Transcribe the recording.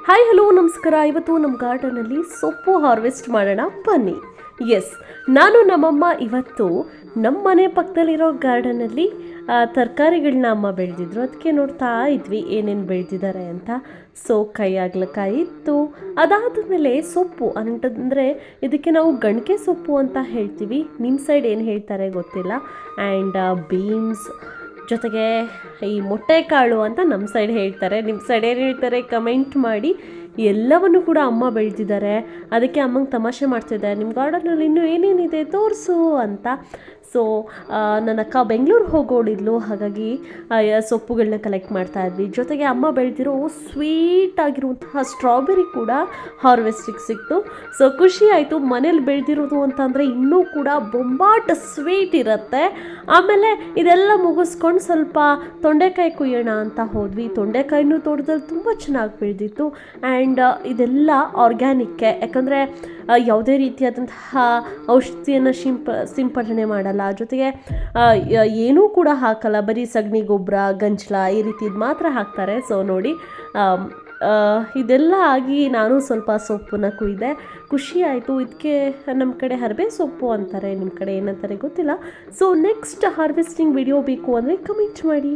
Hi hello ನಮಸ್ಕಾರ. ಇವತ್ತು ನಮ್ಮ ಗಾರ್ಡನಲ್ಲಿ ಸೊಪ್ಪು ಹಾರ್ವೆಸ್ಟ್ ಮಾಡೋಣ ಬನ್ನಿ. ಎಸ್, ನಾನು ನಮ್ಮಮ್ಮ ಇವತ್ತು ನಮ್ಮ ಮನೆ ಪಕ್ಕದಲ್ಲಿರೋ ಗಾರ್ಡನಲ್ಲಿ ತರಕಾರಿಗಳನ್ನ ಅಮ್ಮ ಬೆಳೆದಿದ್ರು. ಅದಕ್ಕೆ ನೋಡ್ತಾ ಇದ್ವಿ ಏನೇನು ಬೆಳೆದಿದ್ದಾರೆ ಅಂತ. ಸೊ ಕೈ ಆಗ್ಲಕಾಯಿ ಇತ್ತು. ಅದಾದಮೇಲೆ ಸೊಪ್ಪು ಅಂತಂದರೆ ಇದಕ್ಕೆ ನಾವು ಗಣಿಕೆ ಸೊಪ್ಪು ಅಂತ ಹೇಳ್ತೀವಿ. ನಿಮ್ಮ ಸೈಡ್ ಏನು ಹೇಳ್ತಾರೆ ಗೊತ್ತಿಲ್ಲ. ಆ್ಯಂಡ್ ಬೀನ್ಸ್ ಜೊತೆಗೆ ಈ ಮೊಟ್ಟೆಕಾಳು ಅಂತ ನಮ್ಮ ಸೈಡ್ ಹೇಳ್ತಾರೆ. ನಿಮ್ಮ ಸೈಡ್ ಏನು ಹೇಳ್ತಾರೆ ಕಮೆಂಟ್ ಮಾಡಿ. ಎಲ್ಲವನ್ನು ಕೂಡ ಅಮ್ಮ ಬೆಳೆದಿದ್ದಾರೆ. ಅದಕ್ಕೆ ಅಮ್ಮಂಗೆ ತಮಾಷೆ ಮಾಡ್ತಿದ್ದೆ, ನಿಮ್ಮ ಗಾರ್ಡನಲ್ಲಿ ಇನ್ನೂ ಏನೇನಿದೆ ತೋರಿಸು ಅಂತ. ಸೊ ನನ್ನ ಅಕ್ಕ ಬೆಂಗಳೂರು ಹೋಗೋಳಿದ್ಲು, ಹಾಗಾಗಿ ಸೊಪ್ಪುಗಳನ್ನ ಕಲೆಕ್ಟ್ ಮಾಡ್ತಾ ಇದ್ವಿ. ಜೊತೆಗೆ ಅಮ್ಮ ಬೆಳೆದಿರೋ ಸ್ವೀಟ್ ಆಗಿರುವಂತಹ ಸ್ಟ್ರಾಬೆರಿ ಕೂಡ ಹಾರ್ವೆಸ್ಟಿಗೆ ಸಿಕ್ತು. ಸೊ ಖುಷಿ ಆಯಿತು. ಮನೇಲಿ ಬೆಳೆದಿರೋದು ಅಂತಂದರೆ ಇನ್ನೂ ಕೂಡ ಬೊಂಬಾಟ್ ಸ್ವೀಟ್ ಇರುತ್ತೆ. ಆಮೇಲೆ ಇದೆಲ್ಲ ಮುಗಿಸ್ಕೊಂಡು ಸ್ವಲ್ಪ ತೊಂಡೆಕಾಯಿ ಕುಯ್ಯೋಣ ಅಂತ ಹೋದ್ವಿ. ತೊಂಡೆಕಾಯಿನೂ ತೋಟದಲ್ಲಿ ತುಂಬ ಚೆನ್ನಾಗಿ ಬೆಳೆದಿತ್ತು. ಆ್ಯಂಡ್ ಇದೆಲ್ಲ ಆರ್ಗ್ಯಾನಿಕ್ಕೆ, ಯಾಕಂದರೆ ಯಾವುದೇ ರೀತಿಯಾದಂತಹ ಔಷಧಿಯನ್ನು ಸಿಂಪಡಣೆ ಮಾಡಲ್ಲ. ಜೊತೆಗೆ ಏನೂ ಕೂಡ ಹಾಕಲ್ಲ, ಬರೀ ಸಗಣಿ ಗೊಬ್ಬರ, ಗಂಜಲ ಈ ರೀತಿದು ಮಾತ್ರ ಹಾಕ್ತಾರೆ. ಸೊ ನೋಡಿ, ಇದೆಲ್ಲ ಆಗಿ ನಾನು ಸ್ವಲ್ಪ ಸೊಪ್ಪನ್ನ ಕುಯ್ದೆ. ಖುಷಿ ಆಯಿತು. ಇದಕ್ಕೆ ನಮ್ಮ ಕಡೆ ಹರಬೆ ಸೊಪ್ಪು ಅಂತಾರೆ, ನಿಮ್ಮ ಕಡೆ ಏನಂತಾರೆ ಗೊತ್ತಿಲ್ಲ. ಸೊ ನೆಕ್ಸ್ಟ್ ಹಾರ್ವೆಸ್ಟಿಂಗ್ ವಿಡಿಯೋ ಬೇಕು ಅಂದರೆ ಕಮೆಂಟ್ ಮಾಡಿ.